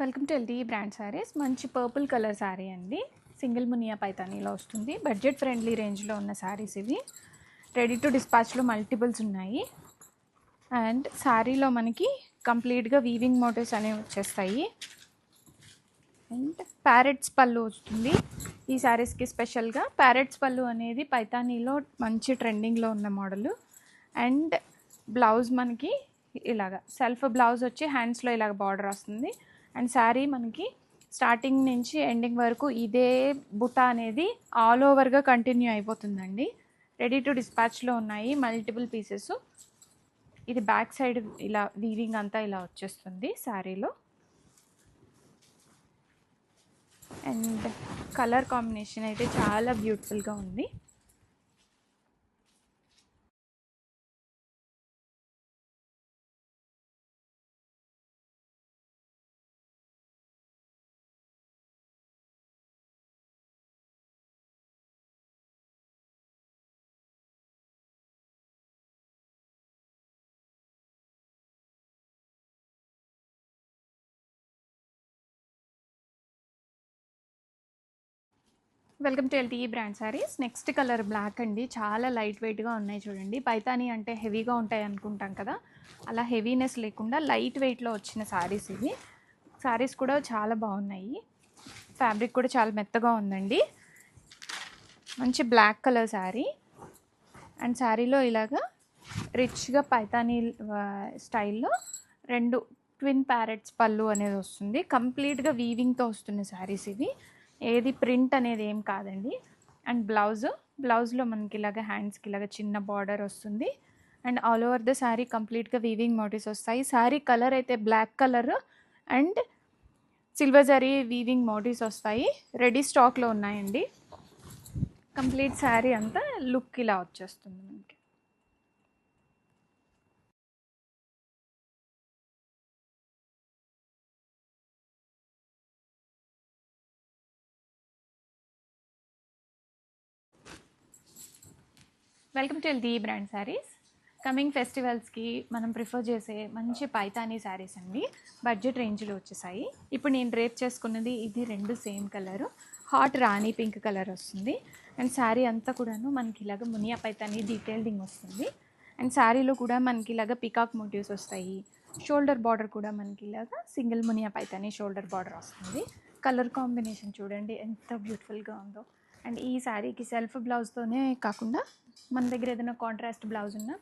Welcome to LT brand saris. మంచి purple colour sari అండి. Single Muniya పైతానీలో వస్తుంది. బడ్జెట్ ఫ్రెండ్లీ రేంజ్లో ఉన్న శారీస్ ఇవి. రెడీ టు డిస్పాచ్లో మల్టిపుల్స్ ఉన్నాయి. అండ్ శారీలో మనకి కంప్లీట్గా వీవింగ్ మోటివ్స్ అనేవి వచ్చేస్తాయి. అండ్ ప్యారెట్స్ పళ్ళు వస్తుంది ఈ శారీస్కి. స్పెషల్గా ప్యారెట్స్ పళ్ళు అనేది పైతానీలో మంచి ట్రెండింగ్లో ఉన్న మోడల్. అండ్ బ్లౌజ్ మనకి ఇలాగా సెల్ఫ్ బ్లౌజ్ వచ్చి హ్యాండ్స్లో ఇలాగ బార్డర్ వస్తుంది. అండ్ శారీ మనకి స్టార్టింగ్ నుంచి ఎండింగ్ వరకు ఇదే బుట్ట అనేది ఆల్ ఓవర్గా కంటిన్యూ అయిపోతుందండి. రెడీ టు డిస్పాచ్లో ఉన్నాయి మల్టిపుల్ పీసెస్. ఇది బ్యాక్ సైడ్ ఇలా వీవింగ్ అంతా ఇలా వచ్చేస్తుంది శారీలో. అండ్ కలర్ కాంబినేషన్ అయితే చాలా బ్యూటిఫుల్గా ఉంది. Welcome to LT brand saris. Next colour black అండి. చాలా లైట్ వెయిట్గా ఉన్నాయి చూడండి. పైతానీ అంటే హెవీగా ఉంటాయి అనుకుంటాం కదా, అలా హెవీనెస్ లేకుండా లైట్ వెయిట్లో వచ్చిన శారీస్ ఇవి. శారీస్ కూడా చాలా బాగున్నాయి. ఫ్యాబ్రిక్ కూడా చాలా మెత్తగా ఉందండి. మంచి బ్లాక్ కలర్ శారీ. అండ్ శారీలో ఇలాగా రిచ్గా పైతానీ స్టైల్లో రెండు ట్విన్ ప్యారెట్స్ పళ్ళు అనేది వస్తుంది. కంప్లీట్గా వీవింగ్తో వస్తున్న శారీస్ ఇవి. ఏది ప్రింట్ అనేది ఏం కాదండి. అండ్ బ్లౌజ్లో మనకి ఇలాగ హ్యాండ్స్కి ఇలాగ చిన్న బార్డర్ వస్తుంది. And all over the sari కంప్లీట్గా వీవింగ్ మోటివ్స్ వస్తాయి. శారీ కలర్ అయితే black colour and silver zari weaving motifs వస్తాయి. రెడీ స్టాక్లో ఉన్నాయండి. కంప్లీట్ శారీ అంతా లుక్ ఇలా వచ్చేస్తుంది మనకి. Welcome to LT brand saris. Coming ఫెస్టివల్స్కి మనం ప్రిఫర్ చేసే మంచి పైతానీ శారీస్ అండి. బడ్జెట్ రేంజ్లో వచ్చేసాయి. ఇప్పుడు నేను డ్రేప్ చేసుకున్నది ఇది రెండు సేమ్ కలరు. హాట్ రాణి పింక్ కలర్ వస్తుంది. అండ్ శారీ అంతా కూడాను మనకి ఇలాగ మునియా పైతానీ డీటెయిల్డింగ్ వస్తుంది. అండ్ శారీలో కూడా మనకి ఇలాగ పికాక్ మోటివ్స్ వస్తాయి. షోల్డర్ బార్డర్ కూడా మనకి ఇలాగ single Muniya Paithani shoulder border వస్తుంది. కలర్ కాంబినేషన్ చూడండి ఎంత బ్యూటిఫుల్గా ఉందో. అండ్ ఈ శారీకి సెల్ఫ్ బ్లౌజ్తోనే కాకుండా మన దగ్గర ఏదైనా కాంట్రాస్ట్ బ్లౌజ్ ఉన్నా